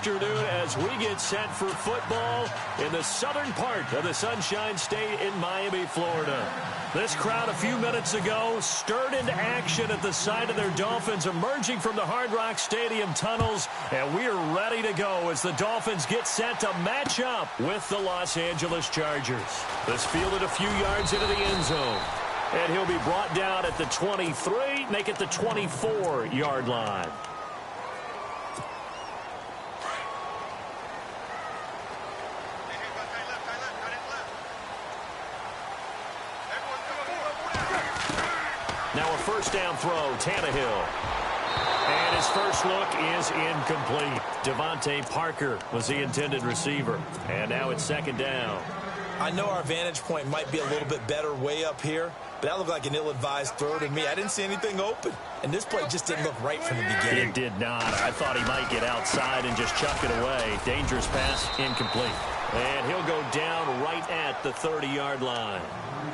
afternoon as we get set for football in the southern part of the Sunshine State in Miami, Florida. This crowd a few minutes ago stirred into action at the side of their Dolphins emerging from the Hard Rock Stadium tunnels, and we are ready to go as the Dolphins get set to match up with the Los Angeles Chargers. This fielded a few yards into the end zone, and he'll be brought down at the 23, make it the 24-yard line. Now a first down throw, Tannehill. And his first look is incomplete. Devontae Parker was the intended receiver. And now it's second down. I know our vantage point might be a little bit better way up here, but that looked like an ill-advised throw to me. I didn't see anything open. And this play just didn't look right from the beginning. It did not. I thought he might get outside and just chuck it away. Dangerous pass, incomplete. And he'll go down right at the 30-yard line.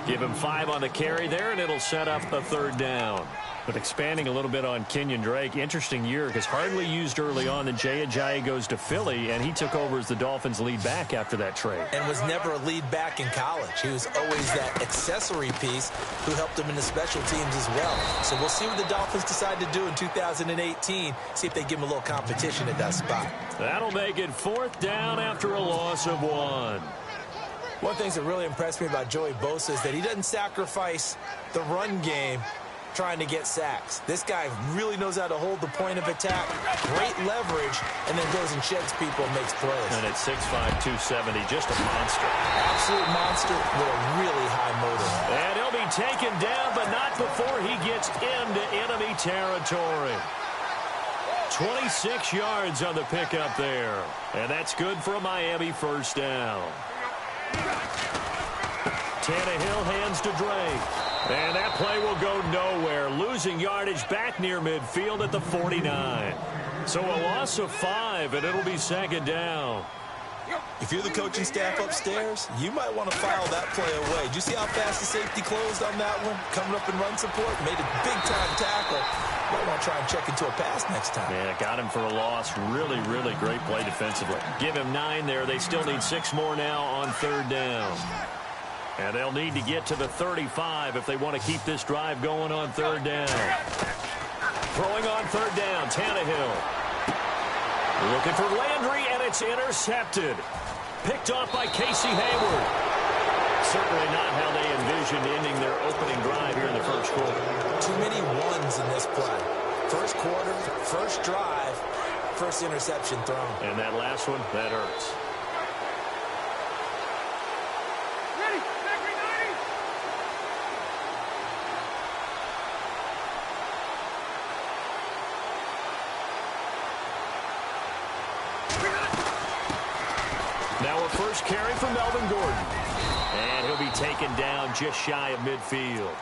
Give him 5 on the carry there, and it'll set up a third down. But expanding a little bit on Kenyon Drake, interesting year because hardly used early on. Then Jaycazzz goes to Philly, and he took over as the Dolphins' lead back after that trade. And was never a lead back in college. He was always that accessory piece who helped him in the special teams as well. So we'll see what the Dolphins decide to do in 2018, see if they give him a little competition at that spot. That'll make it fourth down after a loss of 1. One of the things that really impressed me about Joey Bosa is that he doesn't sacrifice the run game trying to get sacks. This guy really knows how to hold the point of attack, great leverage, and then goes and sheds people and makes plays. And at 6'5", 270, just a monster. Absolute monster with a really high motor. And he'll be taken down, but not before he gets into enemy territory. 26 yards on the pickup there. And that's good for a Miami first down. Tannehill hands to Drake. And that play will go nowhere. Losing yardage back near midfield at the 49. So a loss of 5, and it'll be second down. If you're the coaching staff upstairs, you might want to file that play away. Did you see how fast the safety closed on that one? Coming up in run support, made a big-time tackle. Might want to try and check into a pass next time. Yeah, got him for a loss. Really, really great play defensively. Give him 9 there. They still need 6 more now on third down. And they'll need to get to the 35 if they want to keep this drive going on third down. Throwing on third down, Tannehill. Looking for Landry, and it's intercepted. Picked off by Casey Hayward. Certainly not how they envisioned ending their opening drive here in the first quarter. Too many ones in this play. First quarter, first drive, first interception thrown. And that last one, that hurts. Now a first carry for Melvin Gordon. And he'll be taken down just shy of midfield.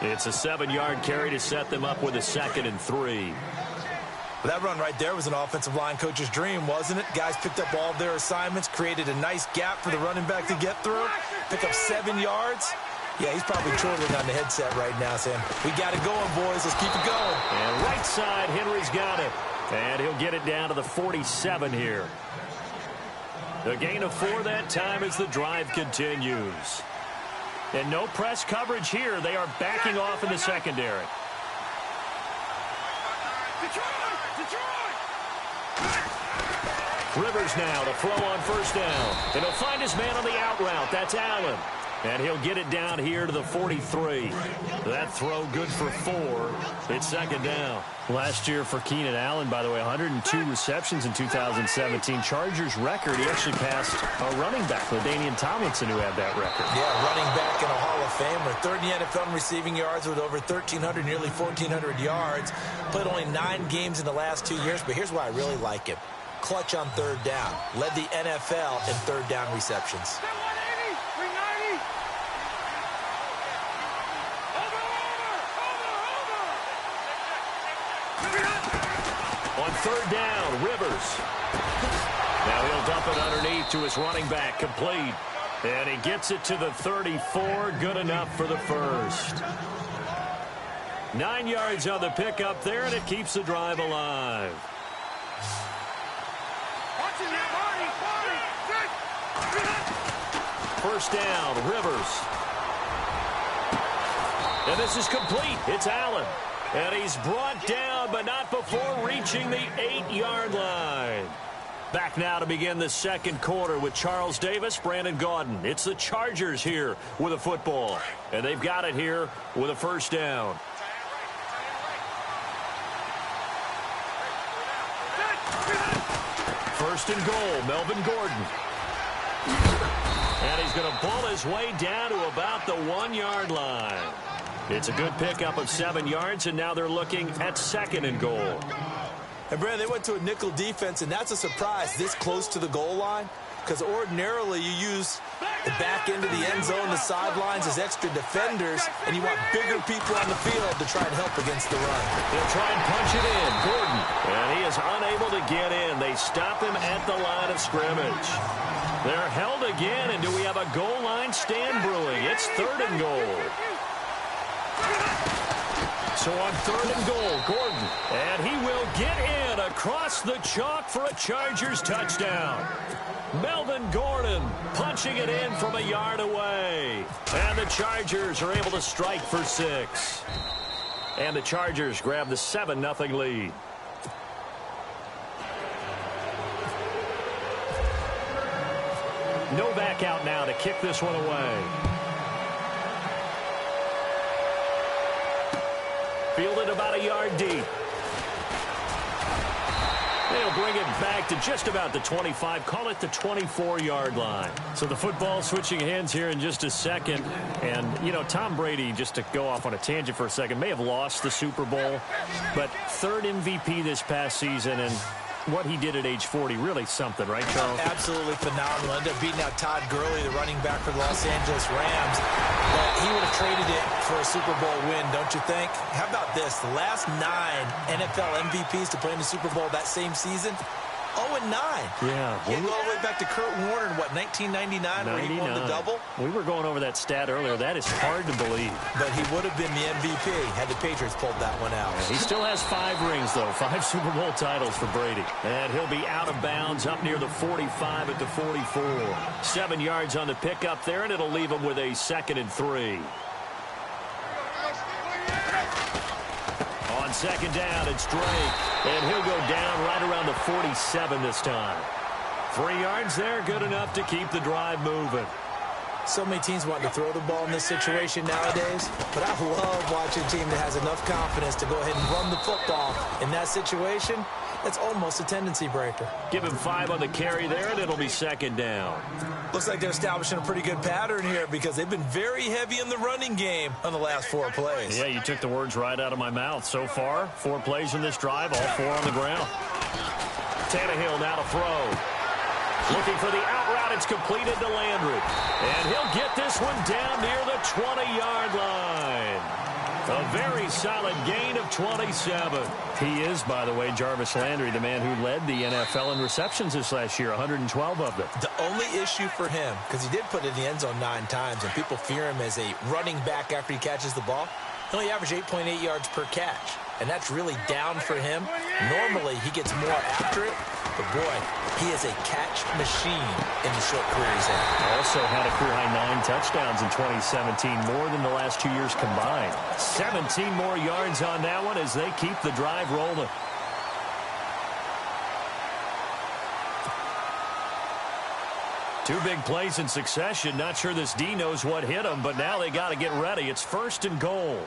It's a 7-yard carry to set them up with a 2nd and 3. Well, that run right there was an offensive line coach's dream, wasn't it? Guys picked up all of their assignments, created a nice gap for the running back to get through, pick up 7 yards. Yeah, he's probably chortling on the headset right now saying, we got it going, boys. Let's keep it going. And right side, Henry's got it. And he'll get it down to the 47 here. A gain of 4 that time as the drive continues. And no press coverage here. They are backing off in the secondary. Rivers now to throw on first down. And he'll find his man on the out route. That's Allen. And he'll get it down here to the 43. That throw good for 4. It's second down. Last year for Keenan Allen, by the way, 102 receptions in 2017. Chargers record, he actually passed a running back, LaDainian Tomlinson, who had that record. Yeah, running back and a Hall of Famer. Third in the NFL in receiving yards with over 1,300, nearly 1,400 yards. Played only 9 games in the last 2 years, but here's why I really like him. Clutch on third down. Led the NFL in third down receptions. On third down, Rivers. Now he'll dump it underneath to his running back, complete. And he gets it to the 34, good enough for the first. 9 yards on the pickup there, and it keeps the drive alive. First down, Rivers. And this is complete. It's Allen. And he's brought down, but not before reaching the 8-yard line. Back now to begin the second quarter with Charles Davis, Brandon Gaudin. It's the Chargers here with a football. And they've got it here with a first down. First and goal, Melvin Gordon. And he's going to pull his way down to about the 1-yard line. It's a good pickup of 7 yards, and now they're looking at second and goal. And, Brandon, they went to a nickel defense, and that's a surprise this close to the goal line, because ordinarily you use the back end of the end zone, the sidelines as extra defenders, and you want bigger people on the field to try and help against the run. They'll try and punch it in. Gordon, and he is unable to get in. They stop him at the line of scrimmage. They're held again, and do we have a goal line stand brewing? It's third and goal. So on third and goal, Gordon, and he will get in across the chalk for a Chargers touchdown. Melvin Gordon punching it in from a yard away. And the Chargers are able to strike for 6. And the Chargers grab the 7-0 lead. Novak out now to kick this one away. Fielded about a yard deep. They'll bring it back to just about the 25. Call it the 24-yard line. So the football switching hands here in just a second. And, you know, Tom Brady, just to go off on a tangent for a second, may have lost the Super Bowl. But third MVP this past season, and what he did at age 40, really something, right, Charles? Absolutely phenomenal. Ended up beating out Todd Gurley, the running back for the Los Angeles Rams. But he would have traded it for a Super Bowl win, don't you think? How about this? The last 9 NFL MVPs to play in the Super Bowl that same season, 0-9. Yeah. He go all the way back to Kurt Warner in, what, 1999, where he won the double? We were going over that stat earlier. That is hard to believe. But he would have been the MVP had the Patriots pulled that one out. Yeah, he still has 5 rings, though. 5 Super Bowl titles for Brady. And he'll be out of bounds up near the 45 at the 44. 7 yards on the pickup there, and it'll leave him with a 2nd and 3. On second down, it's Drake. And he'll go down right around the 47 this time. 3 yards there, good enough to keep the drive moving. So many teams want to throw the ball in this situation nowadays, but I love watching a team that has enough confidence to go ahead and run the football. In that situation, that's almost a tendency breaker. Give him 5 on the carry there, and it'll be second down. Looks like they're establishing a pretty good pattern here because they've been very heavy in the running game on the last 4 plays. Yeah, you took the words right out of my mouth. So far, 4 plays in this drive, all 4 on the ground. Tannehill now to throw. Looking for the out route. It's completed to Landry. And he'll get this one down near the 20-yard line. A very solid gain of 27. He is, by the way, Jarvis Landry, the man who led the NFL in receptions this last year, 112 of them. The only issue for him, because he did put it in the end zone 9 times, and people fear him as a running back after he catches the ball, he only averaged 8.8 yards per catch. And that's really down for him. Normally, he gets more after it. But, boy, he is a catch machine in the short career he's had. Also had a career-high 9 touchdowns in 2017, more than the last 2 years combined. 17 more yards on that one as they keep the drive rolling. Two big plays in succession. Not sure this D knows what hit him, but now they got to get ready. It's first and goal.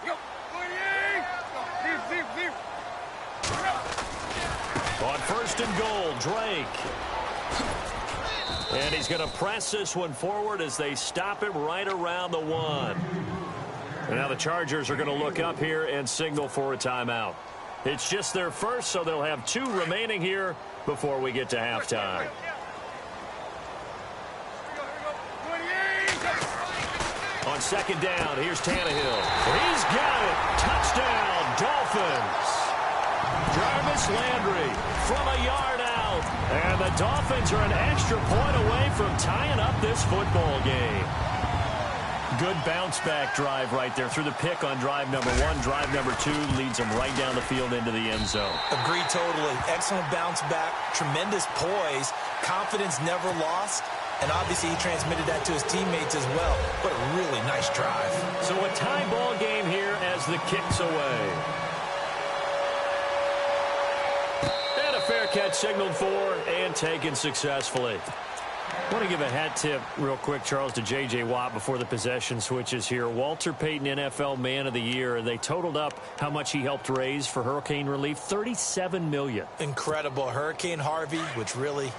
On first and goal, Drake. And he's going to press this one forward as they stop him right around the 1. And now the Chargers are going to look up here and signal for a timeout. It's just their first, so they'll have 2 remaining here before we get to halftime. On second down, here's Tannehill. He's got it. Touchdown, Dolphins. Jarvis Landry from a yard out. And the Dolphins are an extra point away from tying up this football game. Good bounce-back drive right there through the pick on drive number 1. Drive number 2 leads them right down the field into the end zone. Agree totally. Excellent bounce back. Tremendous poise. confidence never lost, and obviously he transmitted that to his teammates as well. What a really nice drive. So a tie ball game here as the kick's away. And a fair catch signaled for and taken successfully. I want to give a hat tip real quick, Charles, to J.J. Watt before the possession switches here. Walter Payton, NFL Man of the Year. They totaled up how much he helped raise for hurricane relief, $37 million. Incredible. Hurricane Harvey, which really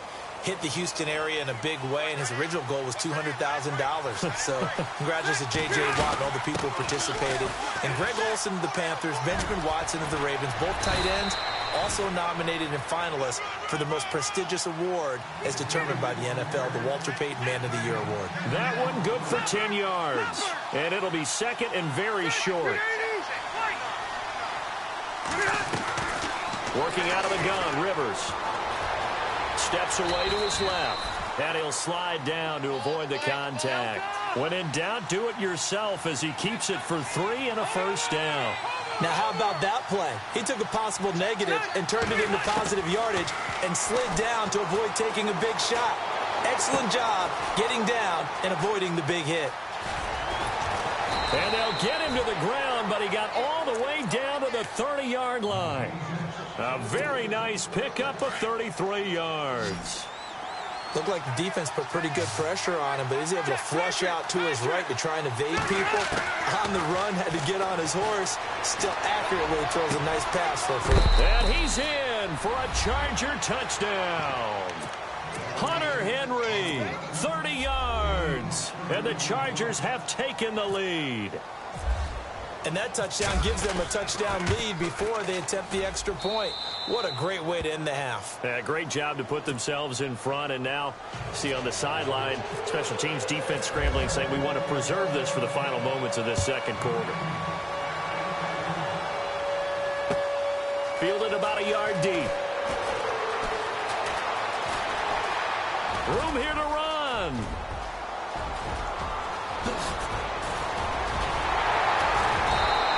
hit the Houston area in a big way, and his original goal was $200,000. So congratulations to J.J. Watt and all the people who participated. And Greg Olsen of the Panthers, Benjamin Watson of the Ravens, both tight ends, also nominated and finalists for the most prestigious award as determined by the NFL, the Walter Payton Man of the Year Award. That one good for 10 yards. And it'll be second and very short. Working out of the gun, Rivers. Steps away to his left. And he'll slide down to avoid the contact. When in doubt, do it yourself as he keeps it for 3 and a first down. Now, how about that play? He took a possible negative and turned it into positive yardage and slid down to avoid taking a big shot. Excellent job getting down and avoiding the big hit. And they'll get him to the ground, but he got all the way down to the 30-yard line. A very nice pickup of 33 yards. Looked like the defense put pretty good pressure on him, but he's able to flush out to his right to try and evade people. On the run, had to get on his horse. Still accurately throws a nice pass for a first. And he's in for a Charger touchdown. Hunter Henry, 30 yards. And the Chargers have taken the lead. And that touchdown gives them a touchdown lead before they attempt the extra point. What a great way to end the half. Great job to put themselves in front. And now, see on the sideline, special teams defense scrambling, saying we want to preserve this for the final moments of this second quarter. Fielded about a yard deep. Room here to run.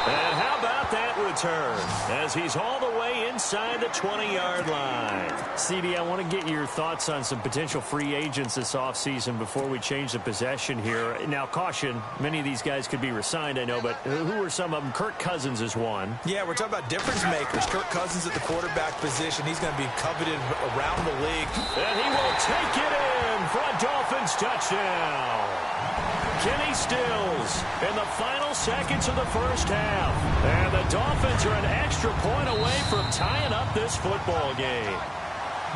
And how about that return as he's all the way inside the 20-yard line. CD, I want to get your thoughts on some potential free agents this offseason before we change the possession here. Now, caution, many of these guys could be re-signed, I know, but who are some of them? Kirk Cousins is one. Yeah, we're talking about difference makers. Kirk Cousins at the quarterback position. He's going to be coveted around the league. And he will take it in for a Dolphins touchdown. Kenny Stills in the final seconds of the first half. And the Dolphins are an extra point away from tying up this football game.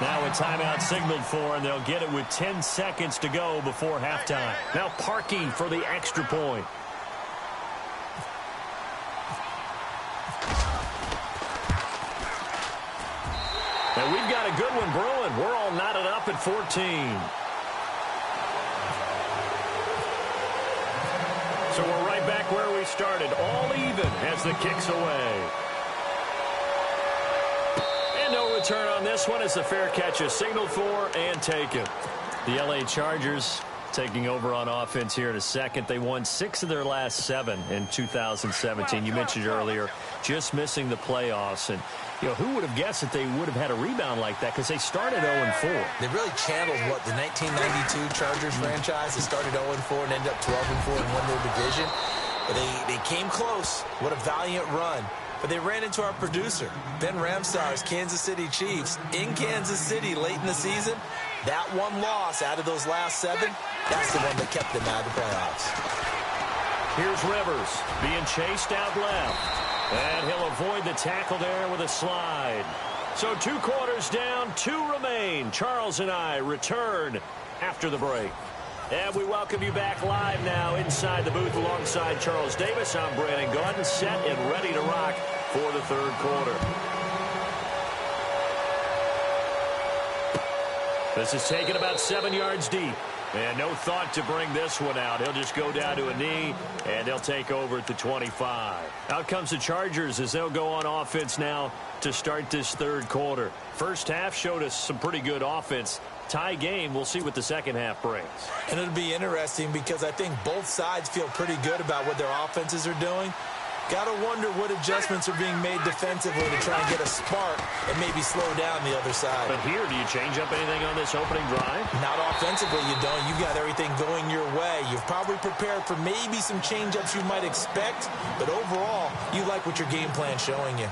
Now a timeout signaled for, and they'll get it with 10 seconds to go before halftime. Now Parkey for the extra point. And we've got a good one brewing. We're all knotted up at 14. So we're right back where we started, all even as the kick's away. And no return on this one as the fair catch is signaled for and taken. The LA Chargers taking over on offense here in a second. They won 6 of their last 7 in 2017. You mentioned earlier, just missing the playoffs. And, you know, who would have guessed that they would have had a rebound like that, because they started 0-4. They really channeled, what, the 1992 Chargers franchise that started 0-4 and ended up 12-4 and won their division. But they came close. What a valiant run. But they ran into our producer, Ben Ramsar's Kansas City Chiefs, in Kansas City late in the season. That one loss out of those last 7, that's the one that kept them out of the playoffs. Here's Rivers being chased out left. And he'll avoid the tackle there with a slide. So 2 quarters down, 2 remain. Charles and I return after the break. And we welcome you back live now inside the booth alongside Charles Davis. I'm Brandon Gaudin, set and ready to rock for the third quarter. This is taken about 7 yards deep. And no thought to bring this one out. He'll just go down to a knee, and they'll take over at the 25. Out comes the Chargers as they'll go on offense now to start this third quarter. First half showed us some pretty good offense. Tie game, we'll see what the second half brings. And it'll be interesting because I think both sides feel pretty good about what their offenses are doing. Got to wonder what adjustments are being made defensively to try and get a spark and maybe slow down the other side. But here, do you change up anything on this opening drive? Not offensively, you don't. You've got everything going your way. You've probably prepared for maybe some change-ups you might expect, but overall, you like what your game plan's showing you.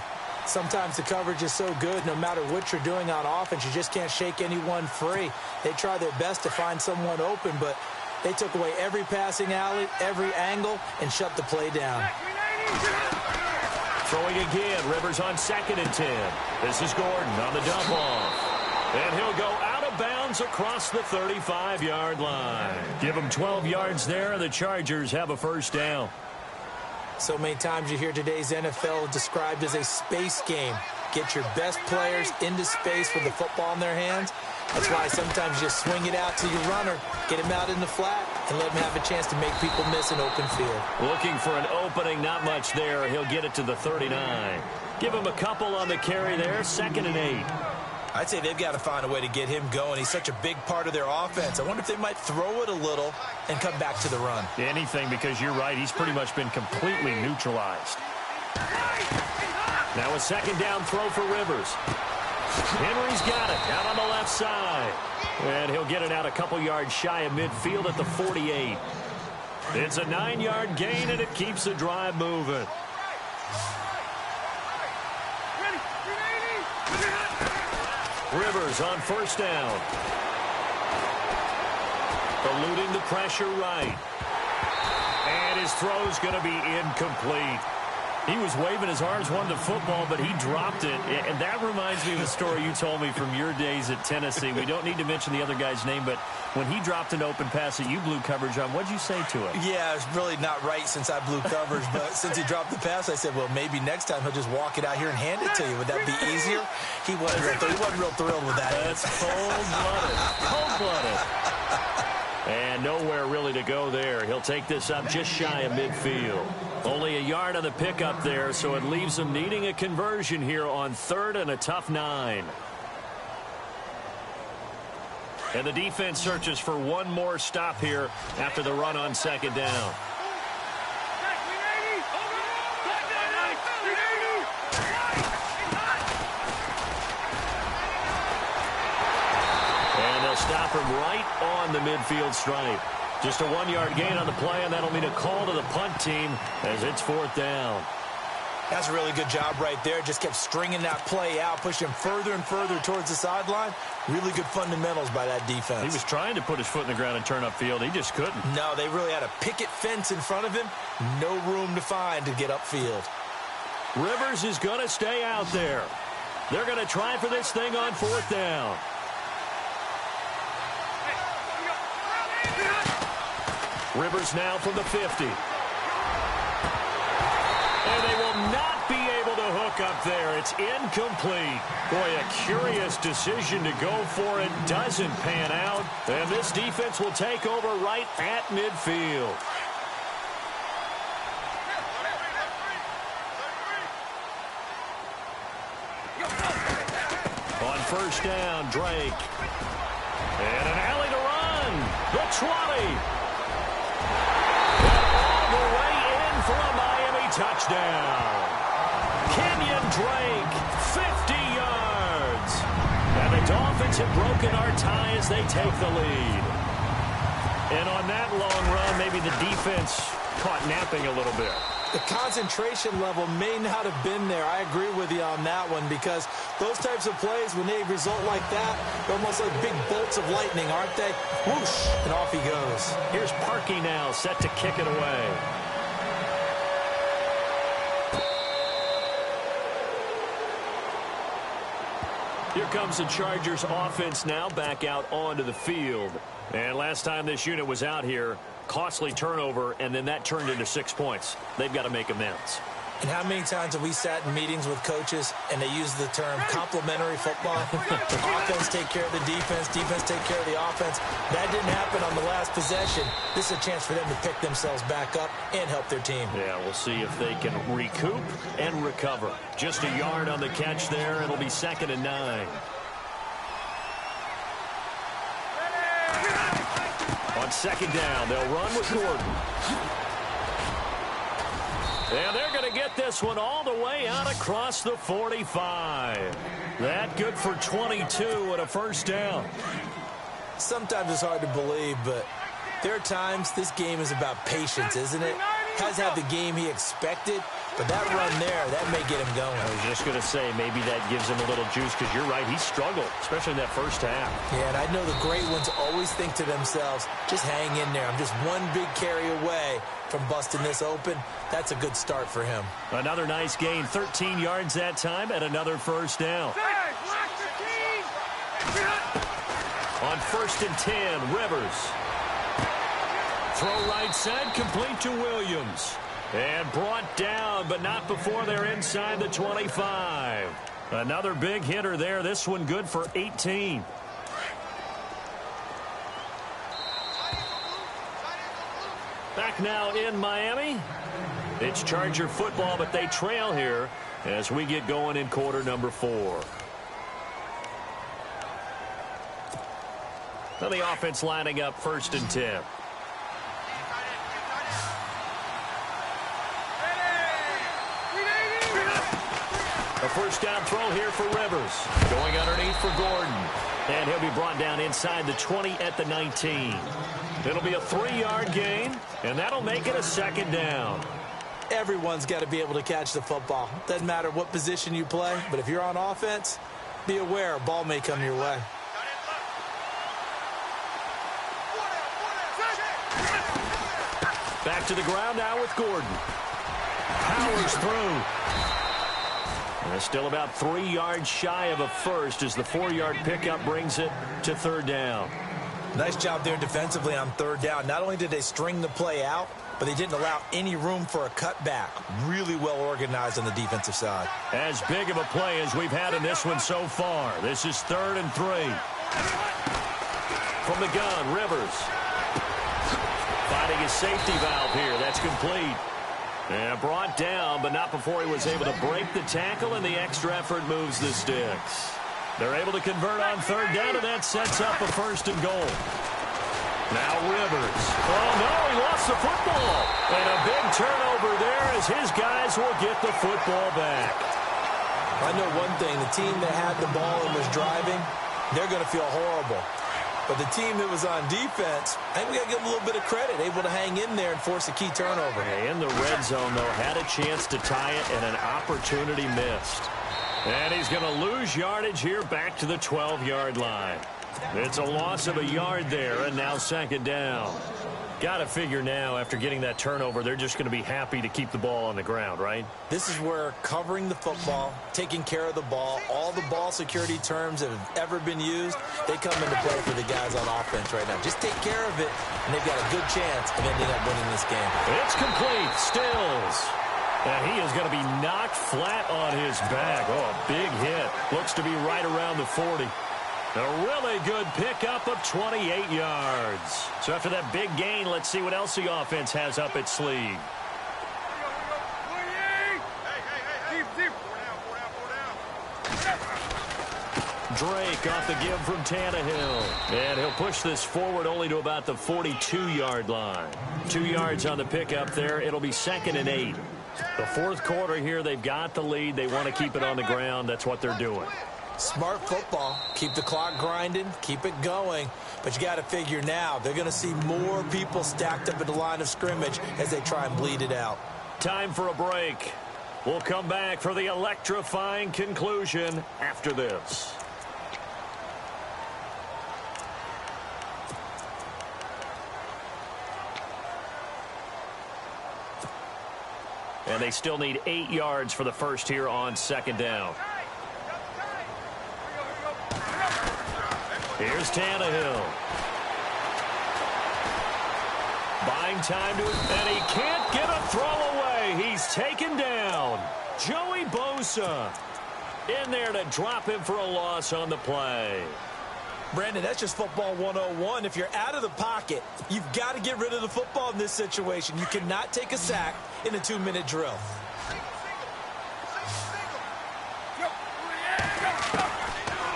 Sometimes the coverage is so good, no matter what you're doing on offense, you just can't shake anyone free. They try their best to find someone open, but they took away every passing alley, every angle, and shut the play down. Throwing again, Rivers on 2nd and 10. This is Gordon on the dump off. And he'll go out of bounds across the 35-yard line. Give him 12 yards there, and the Chargers have a first down. So many times you hear today's NFL described as a space game. Get your best players into space with the football in their hands. That's why sometimes you just swing it out to your runner, get him out in the flat, and let him have a chance to make people miss an open field. Looking for an opening, not much there. He'll get it to the 39. Give him a couple on the carry there, 2nd and 8. I'd say they've got to find a way to get him going. He's such a big part of their offense. I wonder if they might throw it a little and come back to the run. Anything, because you're right. He's pretty much been completely neutralized. Now a 2nd down throw for Rivers. Henry's got it out on the left side. And he'll get it out a couple yards shy of midfield at the 48. It's a 9-yard gain, and it keeps the drive moving. Rivers on 1st down. Eluding the pressure right. And his throw's going to be incomplete. He was waving his arms, wanted the football, but he dropped it. And that reminds me of a story you told me from your days at Tennessee. We don't need to mention the other guy's name, but when he dropped an open pass that you blew coverage on, what'd you say to him? Yeah, it's really not right since I blew coverage, but since he dropped the pass, I said, well, maybe next time he'll just walk it out here and hand it to you. Would that be easier? He wasn't real thrilled with that. That's cold-blooded. Cold-blooded. And nowhere really to go there. He'll take this up just shy of midfield. Only a yard on the pickup there, so it leaves him needing a conversion here on 3rd and a tough 9. And the defense searches for one more stop here after the run on 2nd down. And they'll stop him right on the midfield stripe. Just a 1-yard gain on the play, and that'll mean a call to the punt team as it's 4th down. That's a really good job right there. Just kept stringing that play out, pushing him further and further towards the sideline. Really good fundamentals by that defense. He was trying to put his foot in the ground and turn upfield. He just couldn't. No, they really had a picket fence in front of him. No room to find to get upfield. Rivers is going to stay out there. They're going to try for this thing on 4th down. Rivers now from the 50. And they will not be able to hook up there. It's incomplete. Boy, a curious decision to go for it. Doesn't pan out. And this defense will take over right at midfield. On 1st down, Drake. And an alley to run. The 20. For a Miami touchdown. Kenyon Drake, 50 yards. And the Dolphins have broken our tie as they take the lead. And on that long run, maybe the defense caught napping a little bit. The concentration level may not have been there. I agree with you on that one, because those types of plays, when they result like that, they're almost like big bolts of lightning, aren't they? Whoosh, and off he goes. Here's Parkey now, set to kick it away. Here comes the Chargers offense now back out onto the field. And last time this unit was out here, costly turnover, and then that turned into 6 points. They've got to make amends. And how many times have we sat in meetings with coaches and they use the term complementary football? Offense take care of the defense, defense take care of the offense. That didn't happen on the last possession. This is a chance for them to pick themselves back up and help their team. Yeah, we'll see if they can recoup and recover. Just a yard on the catch there. It'll be 2nd and 9. On 2nd down, they'll run with Gordon. And they're going to get this one all the way out across the 45. That good for 22 and a first down. Sometimes it's hard to believe, but there are times this game is about patience, isn't it? Has had the game he expected, but that run there, that may get him going. I was just going to say, maybe that gives him a little juice, because you're right, he struggled, especially in that first half. Yeah, and I know the great ones always think to themselves, just hang in there. I'm just one big carry away from busting this open. That's a good start for him. Another nice gain, 13 yards that time, and another first down. On 1st and 10, Rivers. Throw right side, complete to Williams. And brought down, but not before they're inside the 25. Another big hitter there. This one good for 18. Back now in Miami. It's Charger football, but they trail here as we get going in quarter number 4. Now the offense lining up 1st and 10. A first down throw here for Rivers. Going underneath for Gordon. And he'll be brought down inside the 20 at the 19. It'll be a 3-yard gain, and that'll make it a 2nd down. Everyone's got to be able to catch the football. Doesn't matter what position you play, but if you're on offense, be aware a ball may come your way. Back to the ground now with Gordon. Powers through. And still about 3 yards shy of a first as the 4-yard pickup brings it to 3rd down. Nice job there defensively on 3rd down. Not only did they string the play out, but they didn't allow any room for a cutback. Really well organized on the defensive side. As big of a play as we've had in this one so far. This is 3rd and 3. From the gun, Rivers. Finding his safety valve here. That's complete. And brought down, but not before he was able to break the tackle, and the extra effort moves the sticks. They're able to convert on 3rd down, and that sets up a 1st and goal. Now Rivers. Oh, no, he lost the football. And a big turnover there as his guys will get the football back. I know one thing. The team that had the ball and was driving, they're going to feel horrible. But the team that was on defense, I think we got to give them a little bit of credit, able to hang in there and force a key turnover. In the red zone, though, had a chance to tie it, and an opportunity missed. And he's going to lose yardage here back to the 12-yard line. It's a loss of a yard there, and now 2nd down. Got to figure now, after getting that turnover, they're just going to be happy to keep the ball on the ground, right? This is where covering the football, taking care of the ball, all the ball security terms that have ever been used, they come into play for the guys on offense right now. Just take care of it, and they've got a good chance of ending up winning this game. It's complete. Stills. And he is going to be knocked flat on his back. Oh, a big hit. Looks to be right around the 40. A really good pickup of 28 yards. So after that big gain, let's see what else the offense has up its sleeve. Drake off the give from Tannehill. And he'll push this forward only to about the 42-yard line. 2 yards on the pickup there. It'll be 2nd and 8. The 4th quarter here, they've got the lead. They want to keep it on the ground. That's what they're doing. Smart football. Keep the clock grinding. Keep it going. But you got to figure now, they're going to see more people stacked up at the line of scrimmage as they try and bleed it out. Time for a break. We'll come back for the electrifying conclusion after this. And they still need 8 yards for the first here on 2nd down. Here's Tannehill. Buying time to it, and he can't get a throw away. He's taken down. Joey Bosa in there to drop him for a loss on the play. Brandon, that's just football 101. If you're out of the pocket, you've got to get rid of the football in this situation. You cannot take a sack in a 2-minute drill.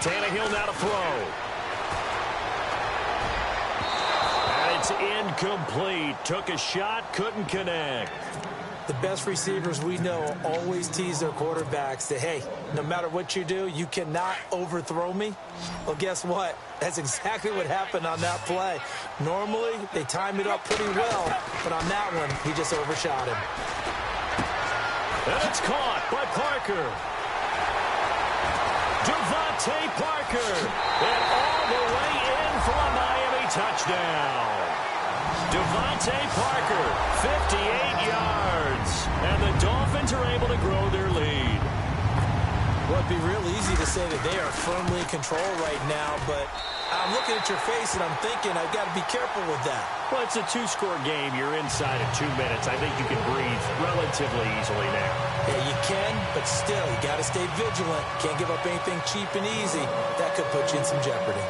Tannehill now to throw. And it's incomplete. Took a shot, couldn't connect. The best receivers we know always tease their quarterbacks that, hey, no matter what you do, you cannot overthrow me. Well, guess what? That's exactly what happened on that play. Normally, they time it up pretty well, but on that one, he just overshot him. And it's caught by Parker. Devontae Parker. And all the way in for a Miami touchdown. Devontae Parker, 58 yards. And the Dolphins are able to grow their lead. Well, it'd be real easy to say that they are firmly in control right now, but I'm looking at your face and I'm thinking I've got to be careful with that. Well, it's a two-score game. You're inside of 2 minutes. I think you can breathe relatively easily now. Yeah, you can, but still, you got to stay vigilant. Can't give up anything cheap and easy. That could put you in some jeopardy.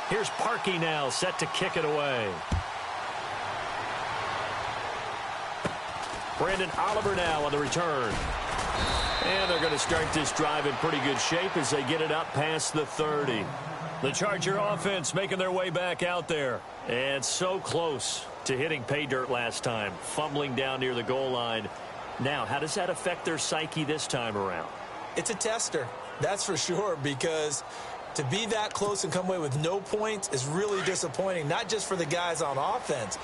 Here's Parkey now, set to kick it away. Brandon Oliver now on the return. And they're going to start this drive in pretty good shape as they get it up past the 30. The Charger offense making their way back out there. And so close to hitting pay dirt last time, fumbling down near the goal line. Now, how does that affect their psyche this time around? It's a tester, that's for sure, because to be that close and come away with no points is really disappointing, not just for the guys on offense,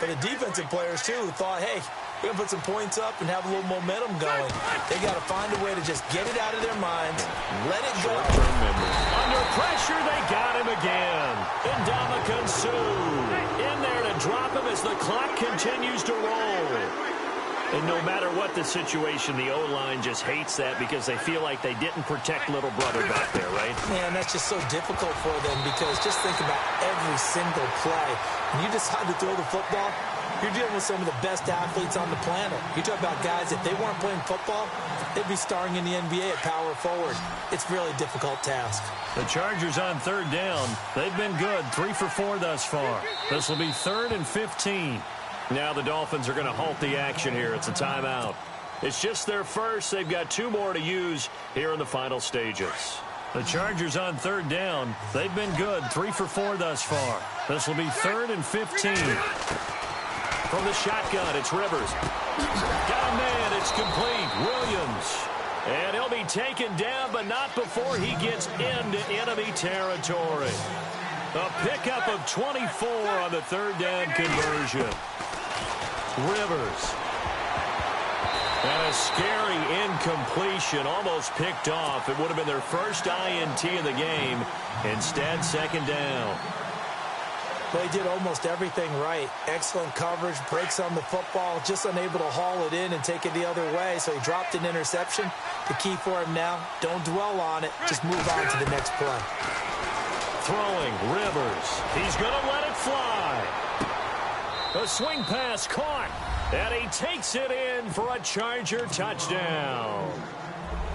but the defensive players, too, who thought, hey, we're going to put some points up and have a little momentum going. They got to find a way to just get it out of their minds, let it go. Under pressure, they got him again. Ndamukong Suh in there to drop him as the clock continues to roll. And no matter what the situation, the O-line just hates that because they feel like they didn't protect little brother back there, right? Man, that's just so difficult for them because just think about every single play. When you decide to throw the football, you're dealing with some of the best athletes on the planet. You talk about guys, if they weren't playing football, they'd be starring in the NBA at power forward. It's a really difficult task. The Chargers on third down. They've been good, 3 for 4 thus far. This will be 3rd and 15. Now the Dolphins are going to halt the action here. It's a timeout. It's just their first. They've got 2 more to use here in the final stages. The Chargers on third down. They've been good, 3 for 4 thus far. This will be 3rd and 15. From the shotgun, it's Rivers. Got a man, it's complete. Williams. And he'll be taken down, but not before he gets into enemy territory. A pickup of 24 on the third down conversion. Rivers. And a scary incompletion, almost picked off. It would have been their first INT of the game. Instead, second down. Well, he did almost everything right. Excellent coverage, breaks on the football, just unable to haul it in and take it the other way. So he dropped an interception. The key for him now, don't dwell on it. Just move on to the next play. Throwing, Rivers. He's going to let it fly. A swing pass caught, and he takes it in for a Charger touchdown.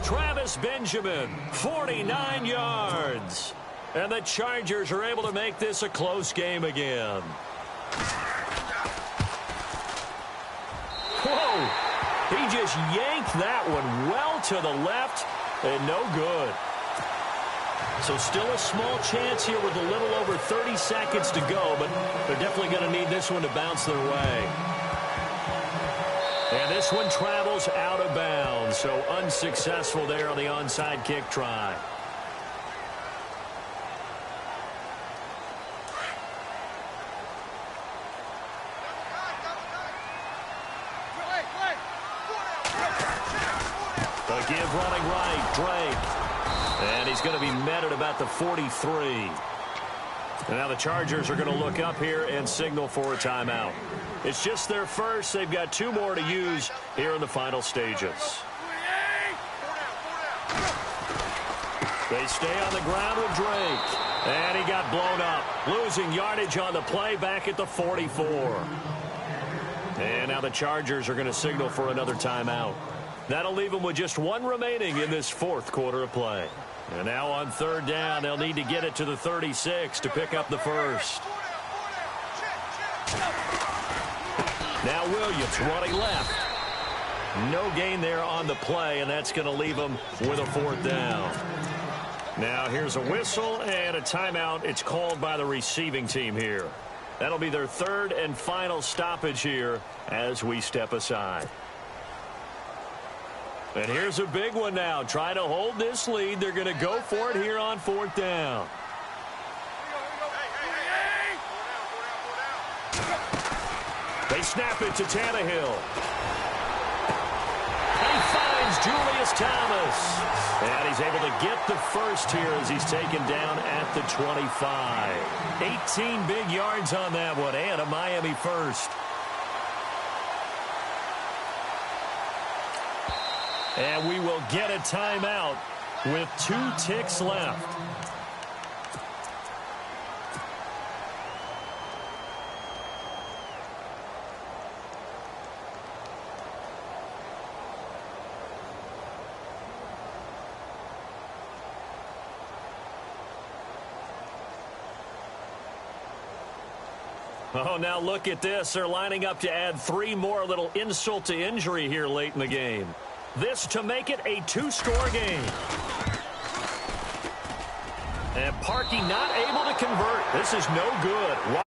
Travis Benjamin, 49 yards. And the Chargers are able to make this a close game again. Whoa! He just yanked that one well to the left, and no good. So still a small chance here with a little over 30 seconds to go, but they're definitely going to need this one to bounce their way. And this one travels out of bounds, so unsuccessful there on the onside kick try. The give running right, Drake. And he's going to be met at about the 43. And now the Chargers are going to look up here and signal for a timeout. It's just their first. They've got 2 more to use here in the final stages. They stay on the ground with Drake. And he got blown up. Losing yardage on the play back at the 44. And now the Chargers are going to signal for another timeout. That'll leave them with just 1 remaining in this 4th quarter of play. And now on third down, they'll need to get it to the 36 to pick up the first. Now Williams running left. No gain there on the play, and that's going to leave them with a 4th down. Now here's a whistle and a timeout. It's called by the receiving team here. That'll be their third and final stoppage here as we step aside. And here's a big one now. Trying to hold this lead. They're going to go for it here on fourth down. They snap it to Tannehill. And he finds Julius Thomas. And he's able to get the first here as he's taken down at the 25. 18 big yards on that one and a Miami first. And we will get a timeout with 2 ticks left. Oh, now look at this. They're lining up to add 3 more, little insult to injury here late in the game. This to make it a 2-score game. And Parkey not able to convert. This is no good.